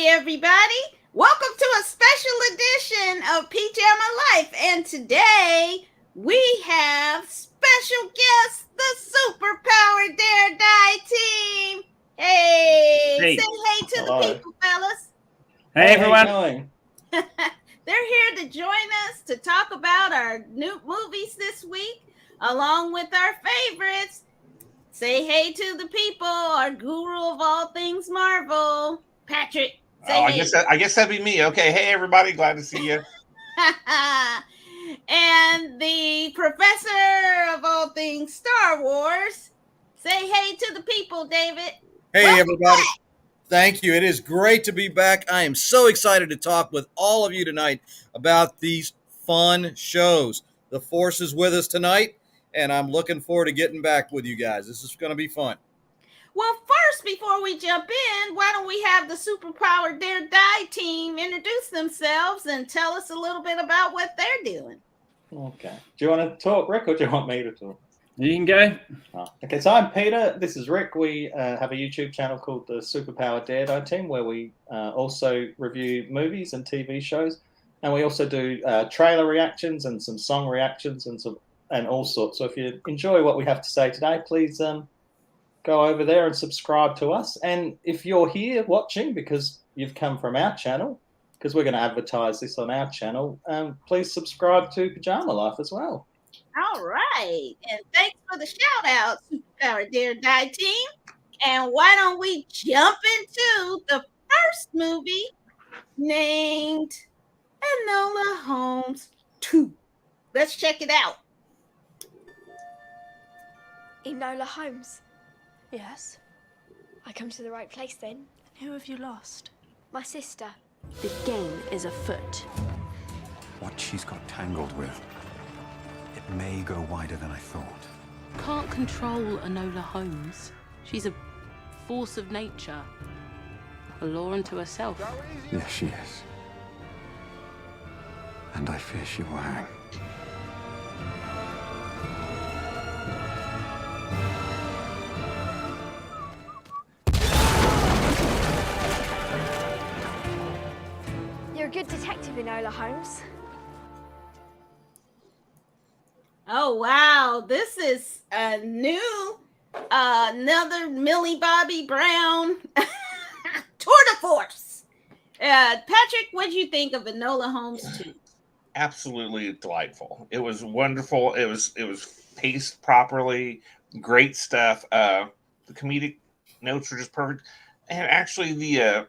everybody. Welcome to a special edition of Pjammalyfe. And today we have special guest, the Superpower Dare Die team. Hey, Hey. say hey to Hello. the people, fellas. Hey, How you everyone. going? They're here to join us to talk about our new movies this week, along with our favorites. Say hey to the people, our guru of all things Marvel, Patrick. Say Oh, hey. I guess that'd be me. Okay. Hey, everybody. Glad to see you. And the professor of all things Star Wars. Say hey to the people, David. Hey, Welcome everybody. back. Thank you. It is great to be back. I am so excited to talk with all of you tonight about these fun shows. The Force is with us tonight, and I'm looking forward to getting back with you guys. This is going to be fun. Well, first, before we jump in, why don't we have the Superpower Dare Die team introduce themselves and tell us a little bit about what they're doing? Okay. Do you want to talk, Rick, or do you want me to talk? You can go. Okay, so I'm Peter. This is Rick. We have a YouTube channel called the Superpower Dare Die Team, where we also review movies and TV shows, and we also do trailer reactions and some song reactions and all sorts. So if you enjoy what we have to say today, please go over there and subscribe to us. And if you're here watching because you've come from our channel, because we're going to advertise this on our channel, please subscribe to Pjammalyfe as well. All right. And thanks for the shout out, Superpower Dare Die team. And why don't we jump into the first movie named Enola Holmes 2. Let's check it out. Enola Holmes. Yes. I come to the right place then. Who have you lost? My sister. The game is afoot. What she's got tangled with, it may go wider than I thought. Can't control Enola Holmes. She's a force of nature. A law unto herself. Yes, she is. And I fear she will hang. You're a good detective, Enola Holmes. Oh, wow. This is a new, another Millie Bobby Brown tour de force. Patrick, what do you think of Enola Holmes 2? Absolutely delightful. It was wonderful. It was paced properly. Great stuff. The comedic notes were just perfect. And actually, the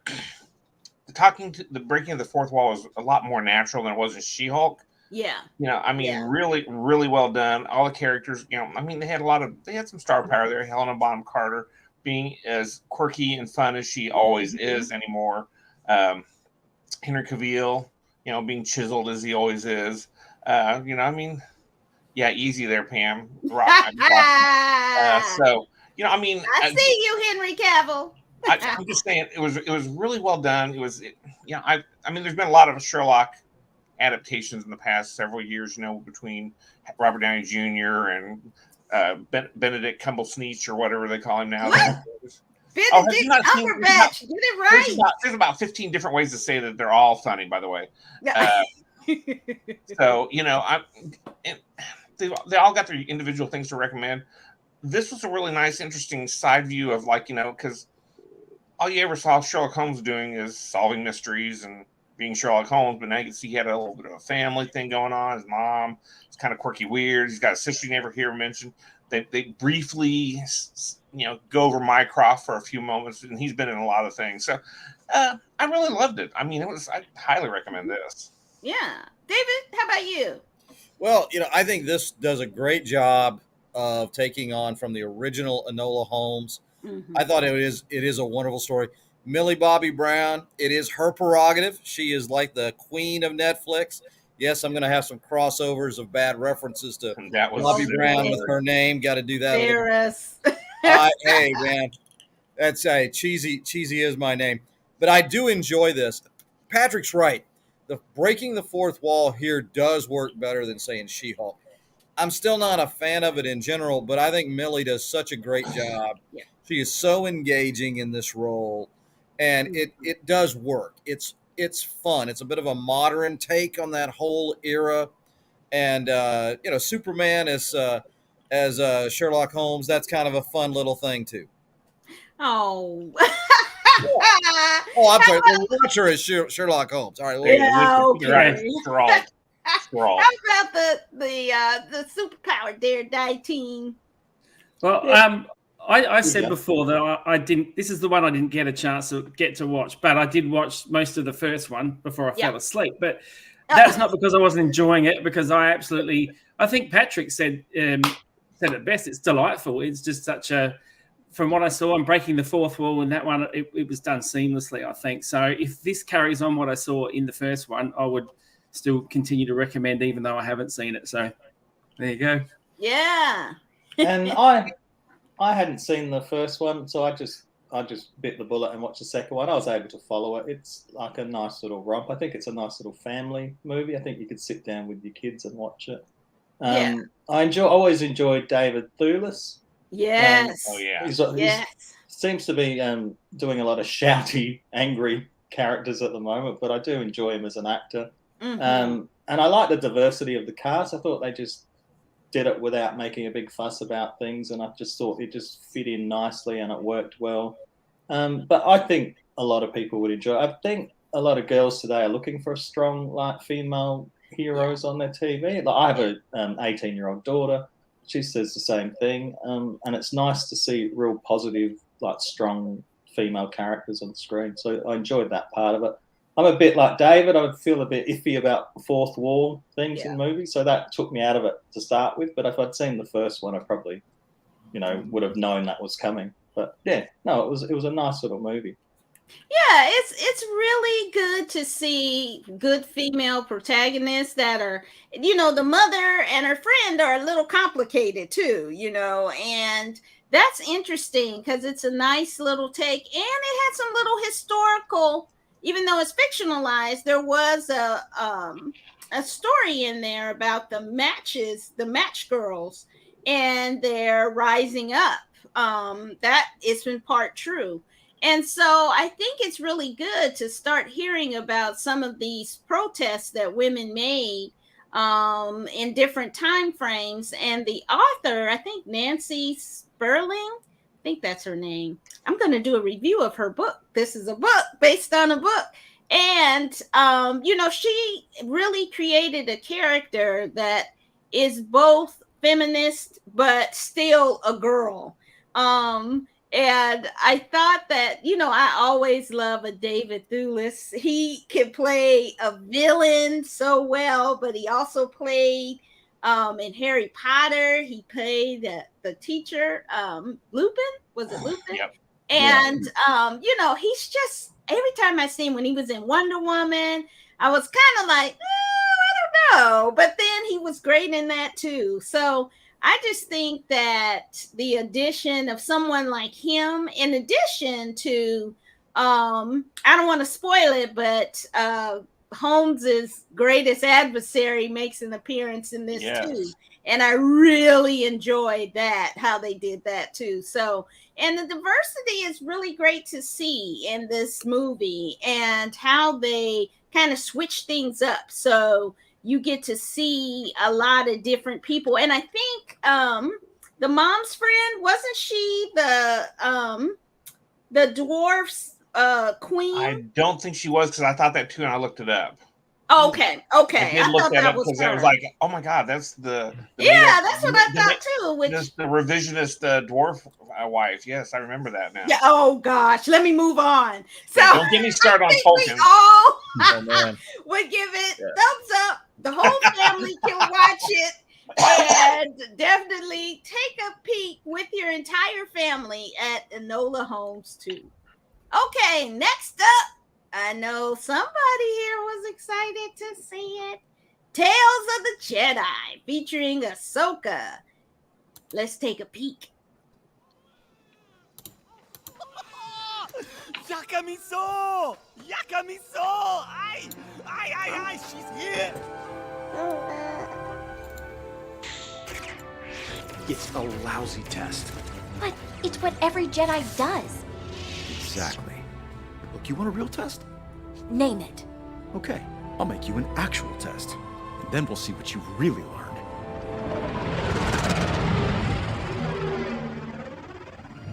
breaking of the fourth wall was a lot more natural than it was in She-Hulk. Yeah. Really, really well done. All the characters, they had some star power there. Helena Bonham Carter being as quirky and fun as she always is anymore. Henry Cavill, being chiseled as he always is. Easy there, Pam. I see I you, Henry Cavill. I'm just saying it was really well done. There's been a lot of Sherlock adaptations in the past several years, between Robert Downey Jr. and Benedict Cumberbatch or whatever they call him now. Benedict Cumberbatch, get it right. There's about 15 different ways to say that they're all funny, by the way. So, they all got their individual things to recommend. This was a really nice, interesting side view of because all you ever saw Sherlock Holmes doing is solving mysteries and being Sherlock Holmes, but now you can see he had a little bit of a family thing going on. His mom is kind of quirky, weird. He's got a sister you never hear mentioned. They briefly, go over Mycroft for a few moments, and he's been in a lot of things. So I really loved it. I highly recommend this. Yeah. David, how about you? Well, I think this does a great job of taking on from the original Enola Holmes. Mm-hmm. I thought it is a wonderful story. Millie Bobby Brown, it is her prerogative. She is like the queen of Netflix. Yes, I'm going to have some crossovers of bad references to Bobby Brown with her name. Got to do that. Ferris. Hey, man, that's cheesy. Cheesy is my name, but I do enjoy this. Patrick's right. The breaking the fourth wall here does work better than saying She-Hulk. I'm still not a fan of it in general, but I think Millie does such a great job. Yeah. She is so engaging in this role. and it does work. It's fun. It's a bit of a modern take on that whole era, and Superman as Sherlock Holmes. That's kind of a fun little thing too. Oh. Oh, I'm sorry. The Watcher is Sherlock Holmes. All right. Yeah, You're right. okay. Scrawled. Scrawled. How about the superpower Daredevil team? Well, Yeah. I said Yeah. before that I didn't. This is the one I didn't get a chance to get to watch, but I did watch most of the first one before I fell asleep. But that's not because I wasn't enjoying it, because I think Patrick said it best. It's delightful. It's just such a. From what I saw, I'm breaking the fourth wall in that one. It was done seamlessly, I think. So if this carries on what I saw in the first one, I would still continue to recommend, even though I haven't seen it. So there you go. Yeah. And I hadn't seen the first one, so I just bit the bullet and watched the second one. I was able to follow it. It's like a nice little romp. I think it's a nice little family movie. I think you could sit down with your kids and watch it. Yeah. I always enjoyed David Thewlis. Yes. Oh yeah. Yes. Seems to be doing a lot of shouty, angry characters at the moment, but I do enjoy him as an actor. Mhm. And I like the diversity of the cast. I thought they just did it without making a big fuss about things, and I just thought it just fit in nicely and it worked well. But I think a lot of people would enjoy it. I think a lot of girls today are looking for a strong, like, female heroes on their TV. Like, I have a 18-year-old daughter. She says the same thing, and it's nice to see real positive, like, strong female characters on screen. So I enjoyed that part of it. I'm a bit like David. I would feel a bit iffy about fourth wall things in movies, so that took me out of it to start with. But if I'd seen the first one, I probably, would have known that was coming. But yeah, no, it was a nice little movie. Yeah, it's really good to see good female protagonists that are, the mother and her friend are a little complicated too, and that's interesting because it's a nice little take, and it had some little historical, even though it's fictionalized, there was a story in there about the match girls and their rising up. That is in part true. And so I think it's really good to start hearing about some of these protests that women made in different time frames. And the author, I think Nancy Sperling, I think that's her name. I'm going to do a review of her book. This is a book based on a book. And, she really created a character that is both feminist, but still a girl. And I thought that, I always love a David Thewlis. He can play a villain so well, but he also played in Harry Potter. He played the teacher, Lupin. Was it Lupin? Yep. And, he's just, every time I see him, when he was in Wonder Woman, I was kind of like, I don't know. But then he was great in that too. So I just think that the addition of someone like him, in addition to, I don't want to spoil it, but Holmes's greatest adversary makes an appearance in this too. And I really enjoyed that, how they did that too. So, and the diversity is really great to see in this movie and how they kind of switch things up. So you get to see a lot of different people. And I think the mom's friend, wasn't she the dwarf's queen? I don't think she was, because I thought that too, and I looked it up. Okay. I did look that up because I was like, oh my God, that's the that's what I thought too. Which the revisionist dwarf wife. Yes, I remember that now. Yeah. Oh gosh, let me move on. So don't get me started on Tolkien. We would give it thumbs up. The whole family can watch it, and definitely take a peek with your entire family at Enola Holmes 2. Okay, next up. I know somebody here was excited to see it. Tales of the Jedi, featuring Ahsoka. Let's take a peek. Yakamiso! Yakamiso! Ay! She's here! It's a lousy test. But it's what every Jedi does. Exactly. You want a real test? Name it. Okay, I'll make you an actual test. And then we'll see what you've really learned.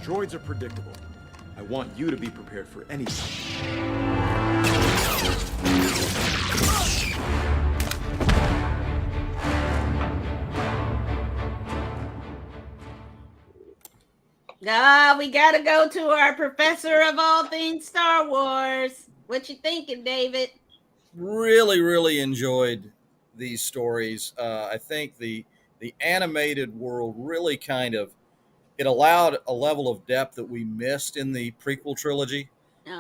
Droids are predictable. I want you to be prepared for anything. We gotta go to our professor of all things Star Wars. What you thinking, David? Really enjoyed these stories. I think the animated world really kind of it allowed a level of depth that we missed in the prequel trilogy,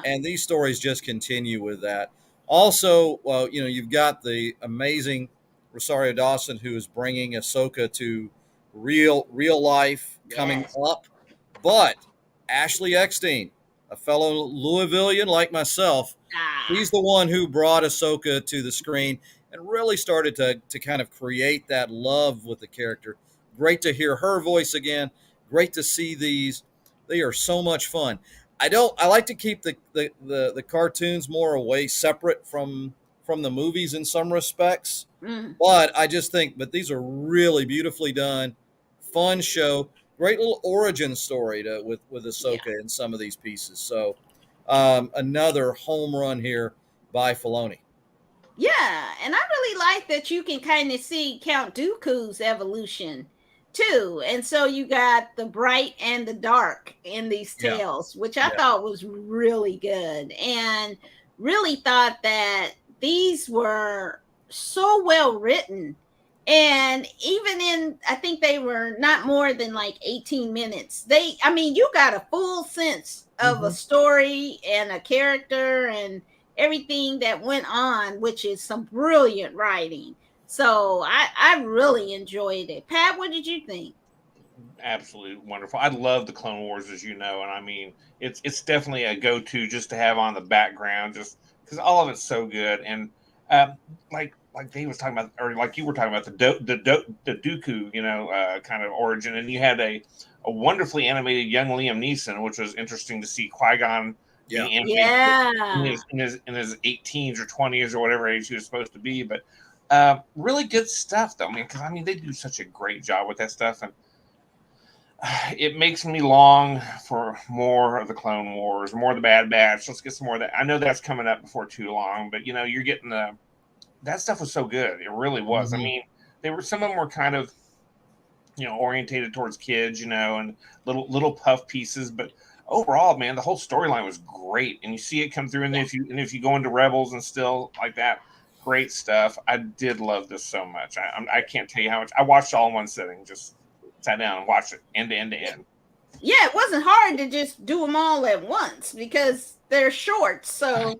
and these stories just continue with that. Also, well, you've got the amazing Rosario Dawson who is bringing Ahsoka to real life coming up, but Ashley Eckstein, a fellow Louisvillian like myself, he's the one who brought Ahsoka to the screen and really started to kind of create that love with the character. Great to hear her voice again. Great to see these. They are so much fun. I like to keep the cartoons more away, separate from the movies in some respects. But I just think, these are really beautifully done, fun show. Great little origin story with Ahsoka in some of these pieces. So another home run here by Filoni. Yeah, and I really like that you can kind of see Count Dooku's evolution too. And so you got the bright and the dark in these tales, which I thought was really good. And really thought that these were so well written. And even in, I think they were not more than like 18 minutes. You got a full sense of a story and a character and everything that went on, which is some brilliant writing. So I really enjoyed it. Pat, what did you think? Absolutely wonderful. I love the Clone Wars, as you know, and I mean, it's definitely a go-to just to have on the background, just because all of it's so good. And like Dave was talking about, or like you were talking about the Dooku, kind of origin, and you had a wonderfully animated young Liam Neeson, which was interesting to see Qui-Gon. In his 18s or 20s or whatever age he was supposed to be, but really good stuff though. Because they do such a great job with that stuff, and it makes me long for more of the Clone Wars, more of the Bad Batch. Let's get some more of that. I know that's coming up before too long, but you're getting that stuff was so good. It really was. Some of them were kind of orientated towards kids, and little puff pieces, but overall, man, the whole storyline was great, and you see it come through. And if you go into Rebels and still like that, great stuff. I did love this so much. I can't tell you how much I watched all in one sitting. Just sat down and watched it end to end to end. Yeah, it wasn't hard to just do them all at once because they're short. So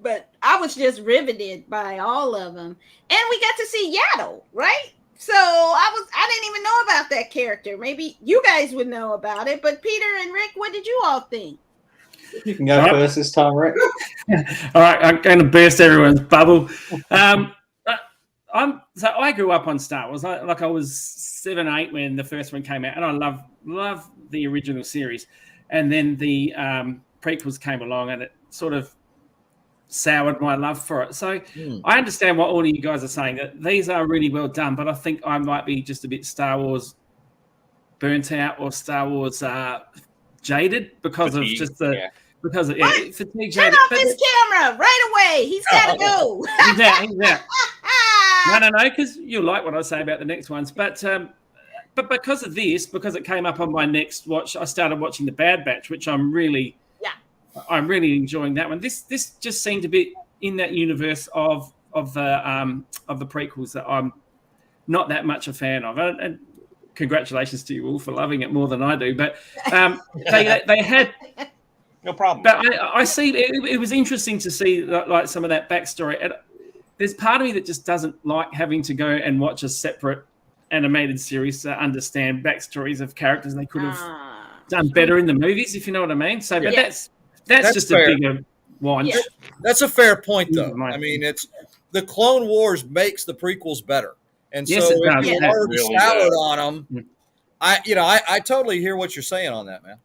but I was just riveted by all of them, and we got to see Yaddle, right? So I didn't even know about that character. Maybe you guys would know about it, but Peter and Rick, what did you all think? You can go first this time, Rick. All right, I'm going to burst everyone's bubble. So I grew up on Star Wars. I was 7, 8 when the first one came out, and I love the original series. And then the prequels came along, and it sort of soured my love for it. So I understand what all of you guys are saying, that these are really well done, but I think I might be just a bit Star Wars burnt out or Star Wars jaded because fatigue, of just the because of fatigue. Turn off his camera right away. He's got to go. He's out. No, because you'll like what I say about the next ones, but because of this, because it came up on my next watch, I started watching The Bad Batch, which I'm really enjoying that one. This just seemed to be in that universe of the prequels that I'm not that much a fan of. And congratulations to you all for loving it more than I do. But they had no problem. But I see it was interesting to see like some of that backstory. And there's part of me that just doesn't like having to go and watch a separate animated series to understand backstories of characters they could have done better in the movies, if you know what I mean. So, but that's just fair. A bigger one. Yeah. That's a fair point, though. I mean, it's the Clone Wars makes the prequels better, and so if you're already soured on them, I totally hear what you're saying on that, man.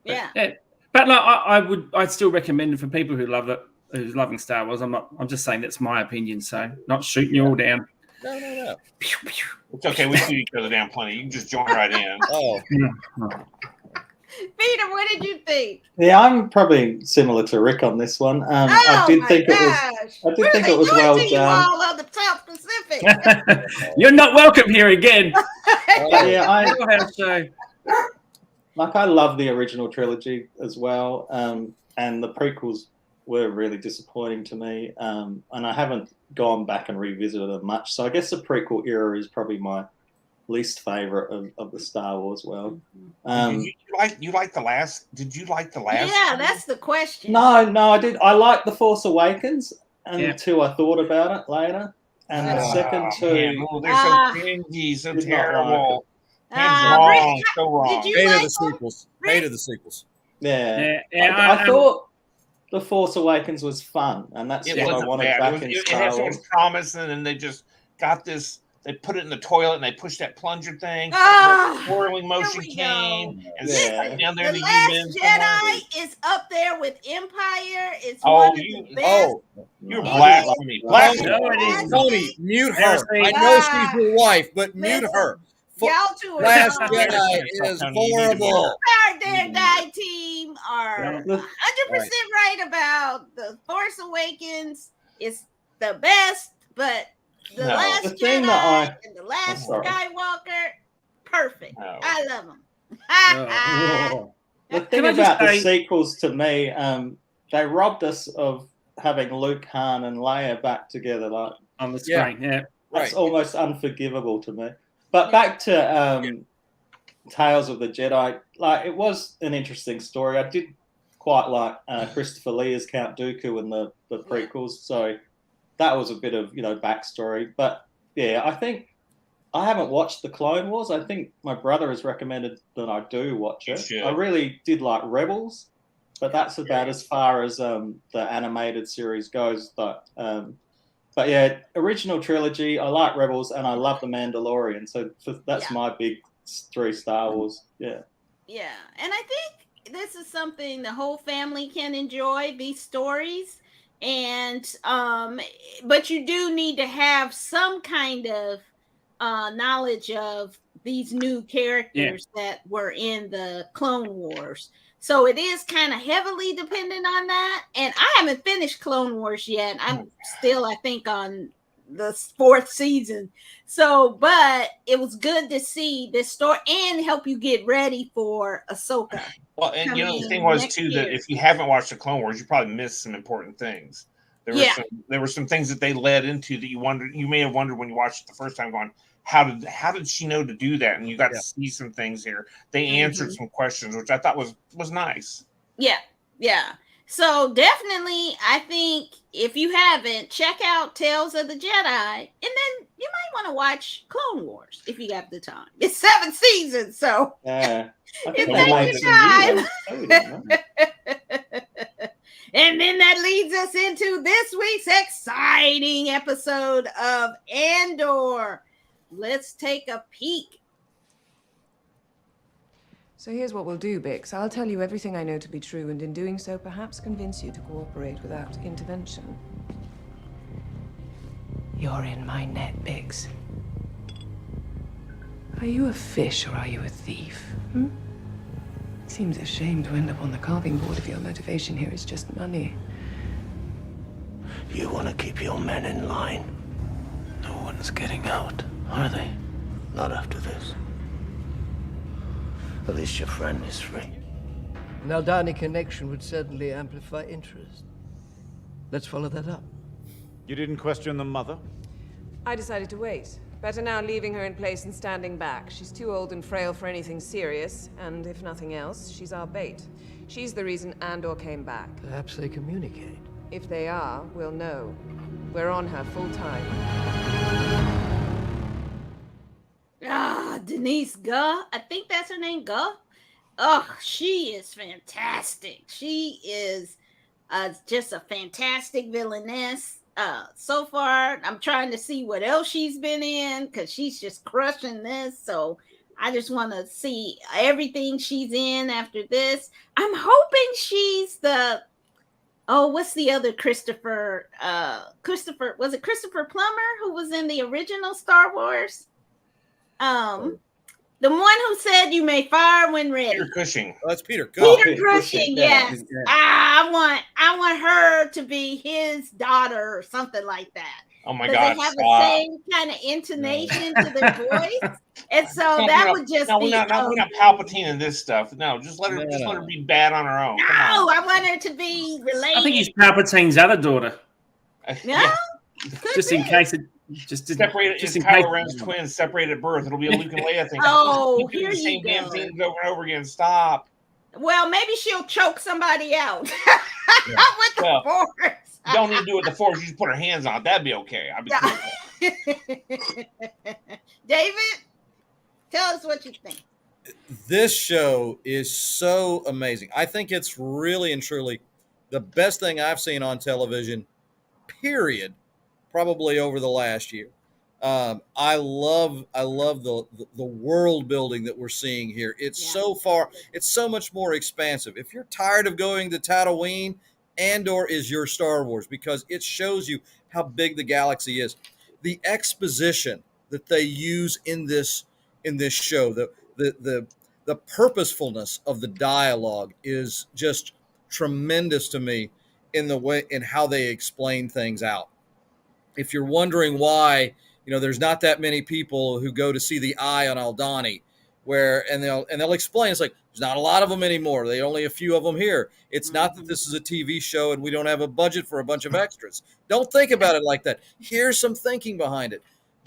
Yeah. But like, I'd still recommend it for people who love it, who's loving Star Wars. I'm just saying that's my opinion. So not shooting you all down. No. It's okay. We shoot each other down plenty. You can just join right in. Oh, Peter, what did you think? Yeah, I'm probably similar to Rick on this one. I did think it was well you done. all of the South Pacific. You're not welcome here again. Yeah, I So, love the original trilogy as well, and the prequels were really disappointing to me, and I haven't gone back and revisited them much. So I guess the prequel era is probably my least favorite of the Star Wars world. You like the last? Did you like the last? Yeah, that's the question. No, I did. I liked The Force Awakens, and the two I thought about it later, and the second two. Man, they're so cringy, so did not like terrible. Rick, Wrong, so wrong. Did you hated like the sequels. Rick? Hated the sequels. Yeah, Yeah, I thought The Force Awakens was fun, and that's It what I wasn't wanted bad. back in It Star had so Wars. much promise, and then they just got this. They put it in the toilet, and they pushed that plunger thing. Ah, the swirling here motion we came, go. and Yeah. right down there The in the Last human. Jedi is up there with Empire. It's Oh, one of you- the best. You're No, blasphemy. no, Blasphemy. No, it isn't. Tony, mute her. Heresy. I know she's your wife, but mute Listen, her. Y'all two are Last wrong. Jedi is horrible. Our Jedi team are 100% right about The Force Awakens is the best, but The No. Last The thing Jedi that and The Last sorry. Skywalker, perfect. No. I love them. The Can thing I just about the say- sequels to me, they robbed us of having Luke, Han, and Leia back together. Like on the Yeah. screen, yeah. that's Right. almost unforgivable to me. But back to Tales of the Jedi, like it was an interesting story. I did quite like Christopher Lee as Count Dooku in the prequels, so that was a bit of backstory. But yeah, I think I haven't watched the Clone Wars. I think my brother has recommended that I do watch You it. should. I really did like Rebels, but that's about as far as the animated series goes. But yeah, original trilogy. I like Rebels, and I love The Mandalorian. So that's my big 3 Star Wars. Yeah. Yeah, and I think this is something the whole family can enjoy, these stories. And but you do need to have some kind of knowledge of these new characters that were in the Clone Wars. So it is kind of heavily dependent on that. And I haven't finished Clone Wars yet. I'm still, I think, on the 4th season. So, but it was good to see this story and help you get ready for Ahsoka. Well, and the coming thing was next too that year. if you haven't watched the Clone Wars, you probably missed some important things. There were some things that they led into that you may have wondered when you watched it the first time, going, how did she know to do that? And you got to see some things here. They answered some questions, which I thought was nice. Yeah. So definitely, I think if you haven't, check out Tales of the Jedi, and then you might want to watch Clone Wars if you got the time. It's 7 seasons, so Yeah. I think It they made takes some new time. ones too. And then that leads us into this week's exciting episode of Andor. Let's take a peek. So here's what we'll do, Bix. I'll tell you everything I know to be true, and in doing so, perhaps convince you to cooperate without intervention. You're in my net, Bix. Are you a fish or are you a thief? Seems a shame to end up on the carving board if your motivation here is just money. You want to keep your men in line. No one's getting out, are they? Not after this. At least your friend is free. An Aldani connection would certainly amplify interest. Let's follow that up. You didn't question the mother? I decided to wait. Better now leaving her in place and standing back. She's too old and frail for anything serious, and if nothing else, she's our bait. She's the reason Andor came back. Perhaps they communicate. If they are, we'll know. We're on her full time. Denise Guh. I think that's her name, Guh. Oh, she is fantastic. She is just a fantastic villainess. So far, I'm trying to see what else she's been in because she's just crushing this. So I just want to see everything she's in after this. I'm hoping she's the what's the other Christopher? Was it Christopher Plummer who was in the original Star Wars? The one who said you may fire when ready. Peter Cushing. Oh, that's Peter Cushing. Peter Cushing, yes. I want her to be his daughter or something like that. Oh my God! They have the same kind of intonation to their voice, and so that would just be. We're not Palpatine in this stuff. No, just let her be bad on her own. No, I want her to be related. I think he's Palpatine's other daughter. No, just in case it just didn't. Separated. Just Kylo Ren's twins separated at birth. It'll be a Luke and Leia thing. Oh, here the same damn things over and over again. Stop. Well, maybe she'll choke somebody out with the Force. You don't need to do it with the Force. You just put her hands on it. That'd be okay. I'd be cool. David, tell us what you think. This show is so amazing. I think it's really and truly the best thing I've seen on television, period, probably over the last year. I love the world building that we're seeing here. It's it's so much more expansive. If you're tired of going to Tatooine, Andor is your Star Wars because it shows you how big the galaxy is. The exposition that they use in this show, the purposefulness of the dialogue is just tremendous to me in how they explain things out. If you're wondering why, there's not that many people who go to see the Eye on Aldhani, and they'll explain it's like there's not a lot of them anymore. There are only a few of them here. It's not that this is a TV show and we don't have a budget for a bunch of extras. Don't think about it like that. Here's some thinking behind it.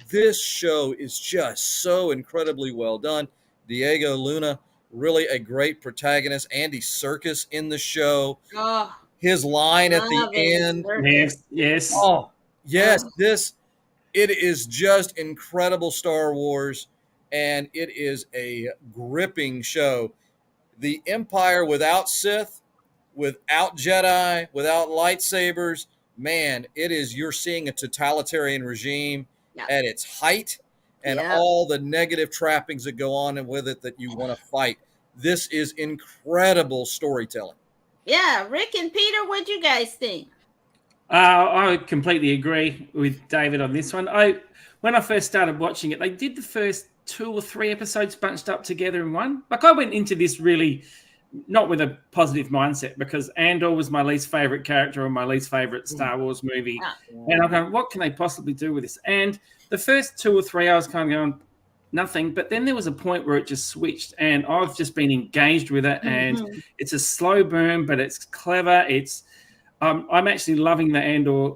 This show is just so incredibly well done. Diego Luna, really a great protagonist. Andy Serkis in the show. Oh, his line at the end. Yes. Oh, yes. It is just incredible Star Wars, and it is a gripping show. The Empire without Sith, without Jedi, without lightsabers, man, you're seeing a totalitarian regime at its height and all the negative trappings that go on with it that you want to fight. This is incredible storytelling. Yeah, Rick and Peter, what'd you guys think? I completely agree with David on this one. When I first started watching it, they did the first 2 or 3 episodes bunched up together in one. Like I went into this really not with a positive mindset because Andor was my least favorite character or my least favorite Star Wars movie. And I'm going, what can they possibly do with this? And the first 2 or 3, I was kind of going, nothing. But then there was a point where it just switched and I've just been engaged with it. And it's a slow burn, but it's clever. I'm actually loving the Andor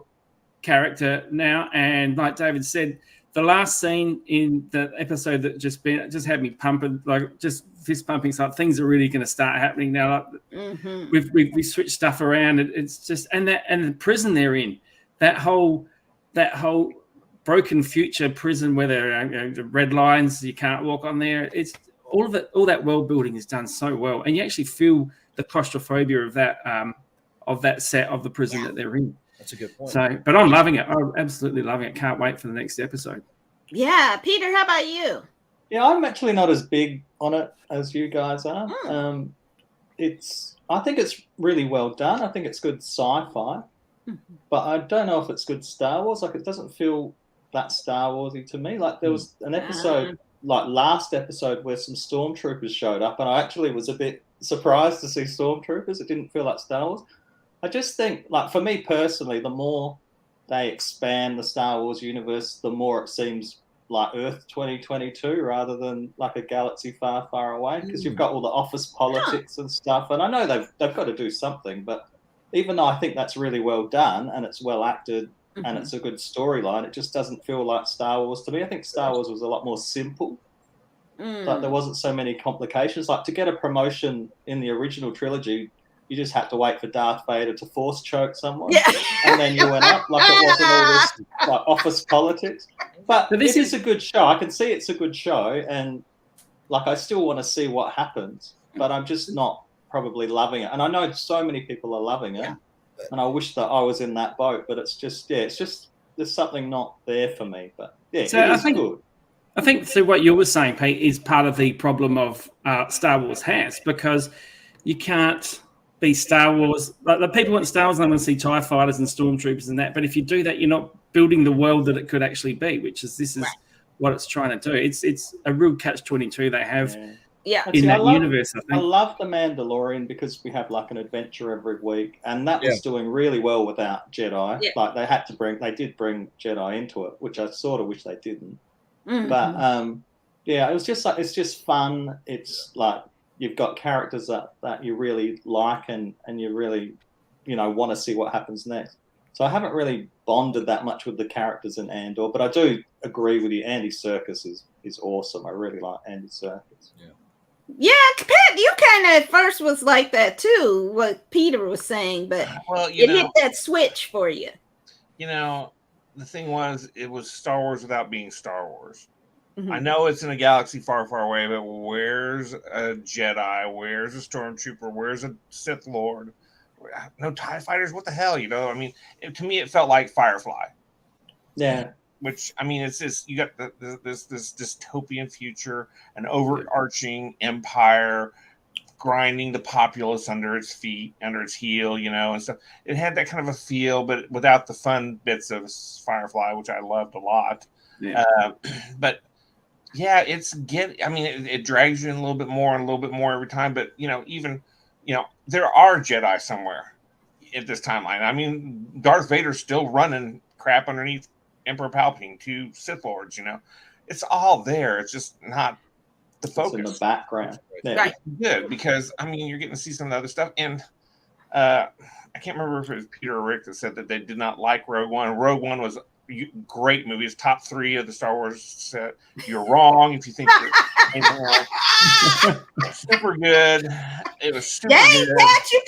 character now. And like David said, the last scene in the episode that just had me pumping, like just fist pumping. So things are really going to start happening now. Like we switched stuff around. It's just and the prison they're in, that whole broken future prison where there are the red lines you can't walk on there. It's all of it. All that world building is done so well, and you actually feel the claustrophobia of that set of the prison that they're in. That's a good point. So, but I'm loving it. I'm absolutely loving it. Can't wait for the next episode. Yeah, Peter, how about you? Yeah, I'm actually not as big on it as you guys are. I think it's really well done. I think it's good sci-fi, but I don't know if it's good Star Wars. Like it doesn't feel that Star Warsy to me. Like there was an episode, like last episode, where some stormtroopers showed up, and I actually was a bit surprised to see stormtroopers. It didn't feel like Star Wars. I just think, like for me personally, the more they expand the Star Wars universe, the more it seems like Earth 2022 rather than like a galaxy far, far away. Because you've got all the office politics and stuff, and I know they've got to do something. But even though I think that's really well done and it's well acted and it's a good storyline, it just doesn't feel like Star Wars to me. I think Star Wars was a lot more simple. Like there wasn't so many complications. Like to get a promotion in the original trilogy, you just had to wait for Darth Vader to force choke someone, and then you went up. Like it wasn't all this like office politics. But this is a good show. I can see it's a good show, and like I still want to see what happens. But I'm just not probably loving it. And I know so many people are loving it, and I wish that I was in that boat. But it's just there's something not there for me. But yeah, so it is good. I think so. What you were saying, Pete, is part of the problem of Star Wars has, because you can't be Star Wars. Like the people want Star Wars, they want to see TIE fighters and stormtroopers and that. But if you do that, you're not building the world that it could actually be, which is what it's trying to do. It's a real catch-22 they have in that universe. I love The Mandalorian because we have like an adventure every week, and that was doing really well without Jedi. Yeah. Like they did bring Jedi into it, which I sort of wish they didn't. Mhm. But yeah, it was just like, it's just fun. It's like you've got characters that you really like and you really, want to see what happens next. So I haven't really bonded that much with the characters in Andor, but I do agree with you. Andy Serkis is awesome. I really like Andy Serkis. Yeah, Pat, you kind of at first was like that too, what Peter was saying, but it hit that switch for you. The thing was, it was Star Wars without being Star Wars. Mhm. I know it's in a galaxy far, far away, but where's a Jedi? Where's a Stormtrooper? Where's a Sith Lord? No TIE fighters? What the hell? To me, it felt like Firefly. Yeah. Which, it's just, you got this dystopian future, an overarching empire grinding the populace under its feet, under its heel, and stuff. It had that kind of a feel, but without the fun bits of Firefly, which I loved a lot. Yeah. But yeah, it drags you in a little bit more and a little bit more every time. But there are Jedi somewhere at this timeline. Darth Vader's still running crap underneath Emperor Palpatine, 2 Sith Lords. It's all there. It's just not the focus. It's in the background. Yeah. Right. Good, because you're getting to see some of the other stuff. And I can't remember if it was Peter or Rick that said that they did not like Rogue One. Rogue One was a great movie. It's top 3 of the Star Wars set. You're wrong if you think that super good. It was super Dang, good. Pat, you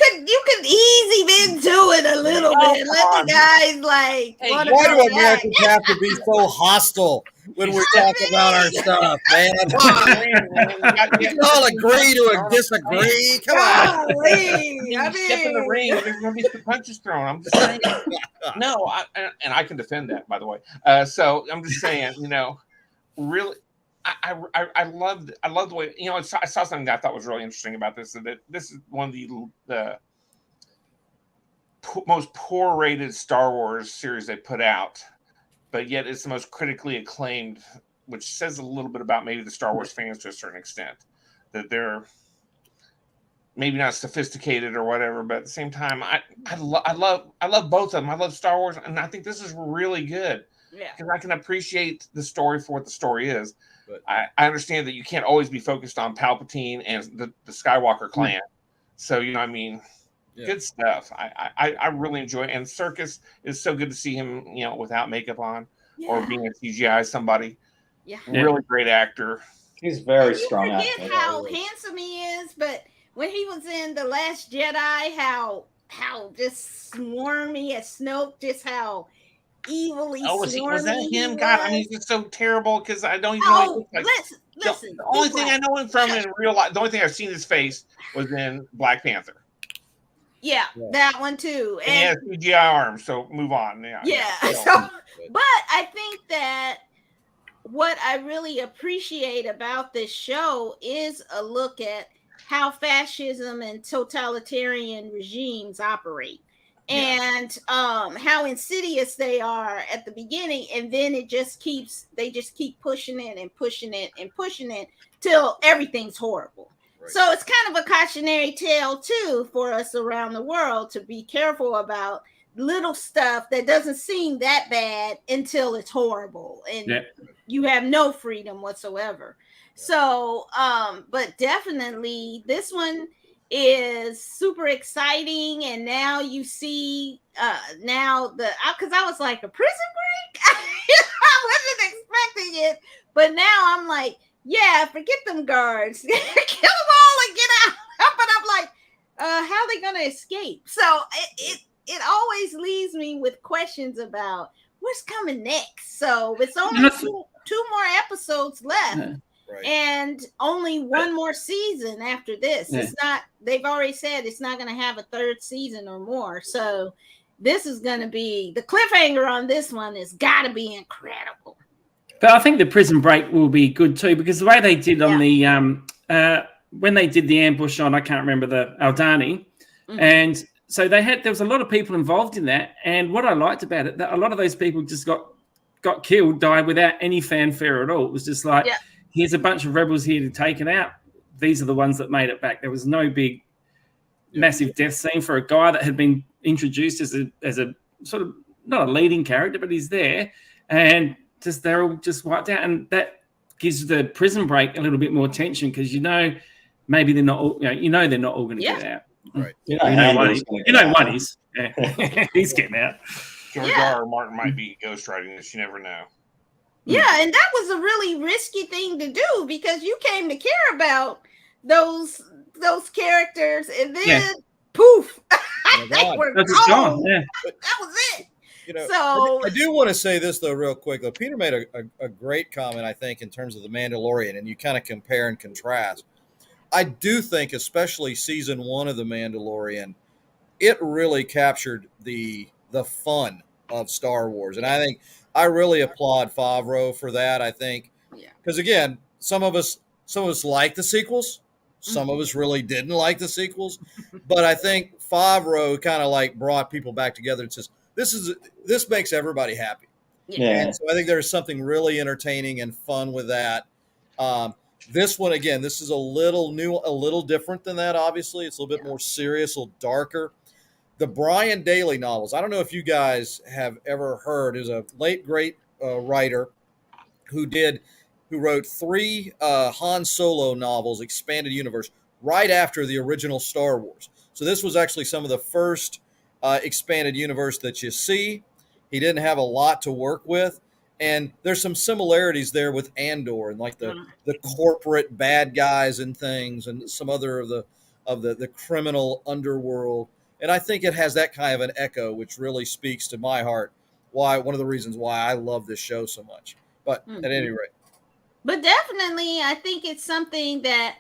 could ease him into it a little bit. Let the guys why do Americans have to be so hostile when we talk about our stuff, man? We all agree to disagree. Come on. Step in the ring. There's going to be some punches thrown. I'm just saying. No, I can defend that, by the way. So I'm just saying, really. I loved the way I saw something that I thought was really interesting about this. That this is one of the most poor rated Star Wars series they put out, but yet it's the most critically acclaimed, which says a little bit about maybe the Star Wars fans to a certain extent, that they're maybe not sophisticated or whatever, but at the same time, I love both of them. I love Star Wars, and I think this is really good. Yeah, because I can appreciate the story for what the story is. But I understand that you can't always be focused on Palpatine and the Skywalker clan. So, good stuff. I really enjoy it. And Serkis is so good to see him, without makeup on or being a CGI somebody. Yeah. Really great actor. He's very strong. I forget how handsome he is, but when he was in The Last Jedi, how just swarmy as Snoke, just how evilly was that him? Was. God, he's just so terrible because I don't even know. Listen. The only thing I know him from in real life, the only thing I've seen his face was in Black Panther. Yeah, that one too. And he has CGI arms, so move on. Yeah. But I think that what I really appreciate about this show is a look at how fascism and totalitarian regimes operate. And how insidious they are at the beginning, and then they just keep pushing it and pushing it and pushing it till everything's horrible. Right. So it's kind of a cautionary tale too for us around the world to be careful about little stuff that doesn't seem that bad until it's horrible and you have no freedom whatsoever. So but definitely this one is super exciting, and now you see because I was like, a prison break. I wasn't expecting it, but now I'm like, forget them guards, kill them all and get out. But I'm like, how are they gonna escape? So it always leaves me with questions about what's coming next. So it's only two more episodes left. Right. And only one more season after this. It's not, they've already said it's not going to have a third season or more. So this is going to be, the cliffhanger on this one has got to be incredible. But I think the Prison Break will be good too, because the way they did on the when they did the ambush on, I can't remember, the Aldani, and so there was a lot of people involved in that. And what I liked about it, that a lot of those people just got killed, died without any fanfare at all. It was just like, here's a bunch of rebels here to take it out. These are the ones that made it back. There was no big, massive death scene for a guy that had been introduced as a sort of, not a leading character, but he's there, and they're all just wiped out. And that gives the Prison Break a little bit more tension, because maybe they're not all, they're not all going to get out. Right. One is. Yeah. He's getting out. George R. R. Martin might be ghostwriting this. You never know. Yeah, and that was a really risky thing to do, because you came to care about those characters, and then poof, they were gone. Yeah. That was it. So I do want to say this though, real quick. Though Peter made a great comment, I think, in terms of the Mandalorian, and you kind of compare and contrast. I do think, especially season 1 of the Mandalorian, it really captured the fun of Star Wars, and I think I really applaud Favreau for that. I think, because again, some of us like the sequels, some of us really didn't like the sequels, but I think Favreau kind of like brought people back together and says, this makes everybody happy. And so I think there's something really entertaining and fun with that. This one, again, this is a little new, a little different than that. Obviously, it's a little bit more serious, a little darker. The Brian Daley novels, I don't know if you guys have ever heard, is a late great writer who wrote 3 Han Solo novels, expanded universe, right after the original Star Wars. So this was actually some of the first expanded universe that you see. He didn't have a lot to work with, and there's some similarities there with Andor and like the corporate bad guys and things, and some other of the criminal underworld. And I think it has that kind of an echo, which really speaks to my heart. One of the reasons why I love this show so much. But at any rate, but definitely, I think it's something that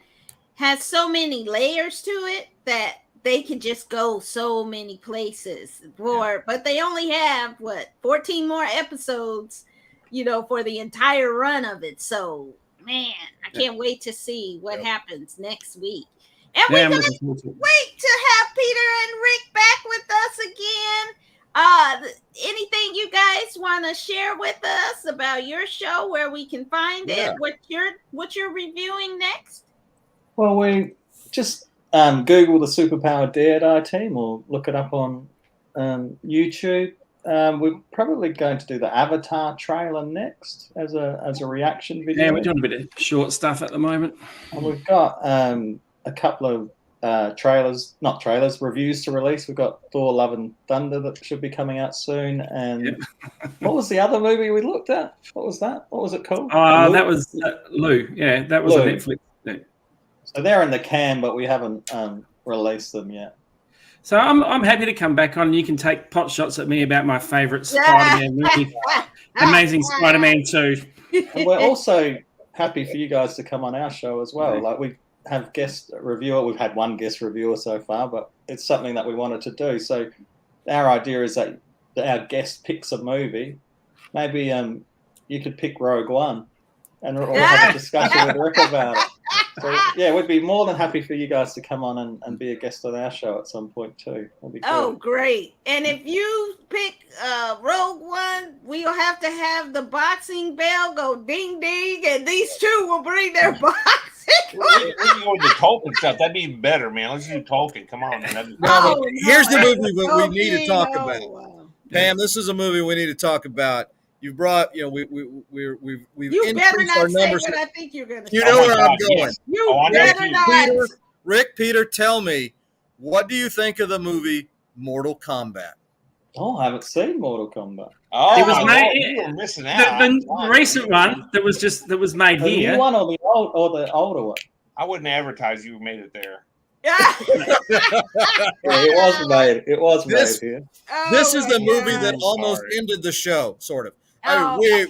has so many layers to it that they can just go so many places but they only have 14 more episodes, for the entire run of it. So man, I can't wait to see what happens next week. And we're gonna wait to have Peter and Rick back with us again. Anything you guys want to share with us about your show, where we can find it, what you're reviewing next? Well, we just Google the Superpowered Jedi team, or look it up on YouTube. We're probably going to do the Avatar trailer next as a reaction video. Yeah, we're doing a bit of short stuff at the moment. And we've got a couple of reviews to release. We've got Thor: Love and Thunder that should be coming out soon. And what was the other movie we looked at? What was that? What was it called? That was Lou. Yeah, that was a Netflix thing. So they're in the can, but we haven't released them yet. So I'm happy to come back on. You can take pot shots at me about my favourite Spider-Man movie, Amazing Spider-Man 2. And we're also happy for you guys to come on our show as well. Like, we have guest reviewer. We've had one guest reviewer so far, but it's something that we wanted to do. So our idea is that our guest picks a movie. Maybe you could pick Rogue One, and we'll have a discussion with Rick about it. So, yeah, we'd be more than happy for you guys to come on and be a guest on our show at some point too. Be cool. Oh, great. And if you pick Rogue One, we'll have to have the boxing bell go ding ding, and these two will bring their boxing. We can go with the Tolkien stuff. That'd be better, man. Let's do Tolkien. Come on, man. Here's the movie that we need to talk about. Pam, this is a movie we need to talk about. You brought, we've increased our numbers. What I think you're gonna say. You know where I'm going. You better not. Peter, tell me, what do you think of the movie Mortal Kombat? Oh, I haven't seen Mortal Kombat. Oh, it was made. You were missing out. The recent one that was made the here. New one or the older one? I wouldn't advertise you made it there. It was made here. This is the movie that almost ended the show, sort of. I mean,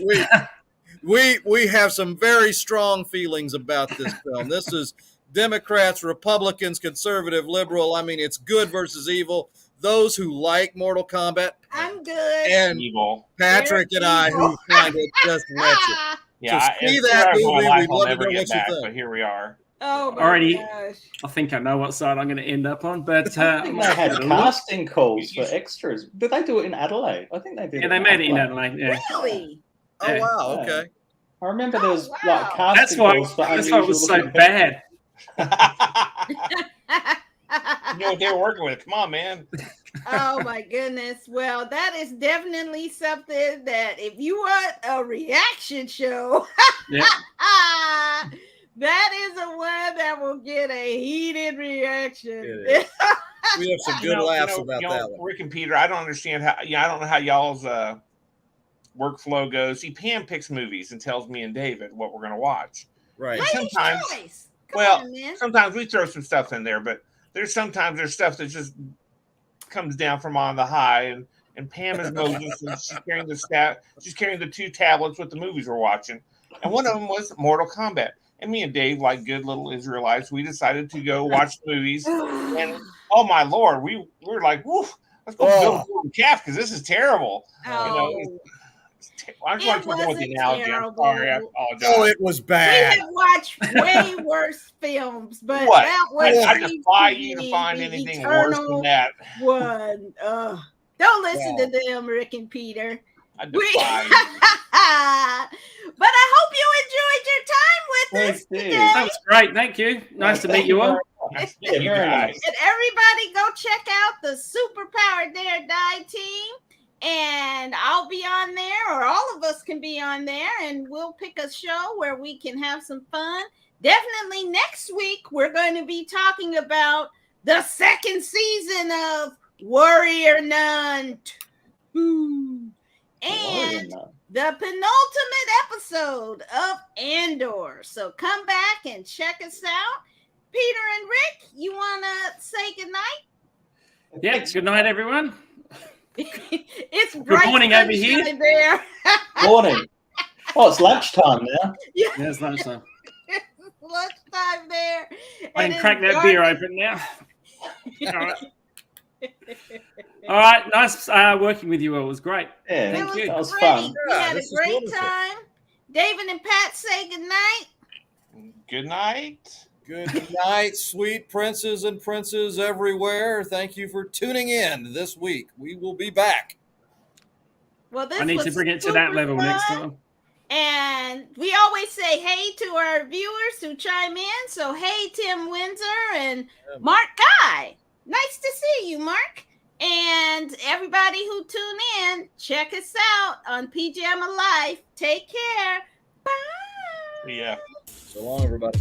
we have some very strong feelings about this film. This is Democrats, Republicans, conservative, liberal. I mean, it's good versus evil. Those who like Mortal Kombat, I'm good, and evil. Patrick and I, who find it just wretched. Yeah, so see that for my movie. life, We'd I'll love to never know get what you back, think. but here we are. Oh my Already, gosh. I think I know what side I'm going to end up on, but I think they had casting calls for extras. Did they do it in Adelaide? I think they did. Yeah, they made it in Adelaide. Yeah. Really? Oh Yeah. wow, okay. I remember there was wow. like casting calls for That's why it was so unusual bad. You know what they were working with? Come on, man. Oh my goodness. Well, that is definitely something that if you want a reaction show, Yeah. that is a one that will get a heated reaction. We have some good laughs about that one. Rick and Peter, I don't understand how. Yeah, I don't know how y'all's workflow goes. See, Pam picks movies and tells me and David what we're going to watch. Right. Ladies' Sometimes, choice. Come on, man. sometimes we throw some stuff in there, but there's stuff that just comes down from on the high, and Pam is Moses, and she's carrying the 2 tablets with the movies we're watching, and one of them was Mortal Kombat. And me and Dave, like good little Israelites, we decided to go watch the movies, and oh my Lord, we were like, woof, let's go build a golden calf because this is terrible. I just want to go with the analogy. I'm sorry, I apologize. Oh, it was bad. We have watched way worse films, but What? that was I defy you to find anything worse than that. One. Don't listen to them, Rick and Peter. I defy you. But I hope you enjoyed your time with us today. That was great. Thank you. Nice to meet you all. Yeah, you guys. And everybody go check out the Superpower Dare Die team. And I'll be on there, or all of us can be on there, and we'll pick a show where we can have some fun. Definitely next week, we're going to be talking about the 2nd season of Warrior Nun 2. And the penultimate episode of Andor. So come back and check us out. Peter and Rick, you want to say goodnight? Yeah, good night, everyone. It's good morning over here. There. Morning. Oh, it's lunchtime now. Yeah, it's lunchtime. Lunchtime there. I can crack that beer open now. All right. Nice working with you all. It was great. Yeah, thank you. That was fun. We had a great time. David and Pat say goodnight. Good night. Good night, sweet princes and princes everywhere. Thank you for tuning in this week. We will be back. Well, this I need to bring it to that level next time. And we always say hey to our viewers who chime in. So, hey, Tim Windsor and Mark Guy. Nice to see you, Mark. And everybody who tune in, check us out on Pjammalyfe. Take care. Bye. Yeah. So long, everybody.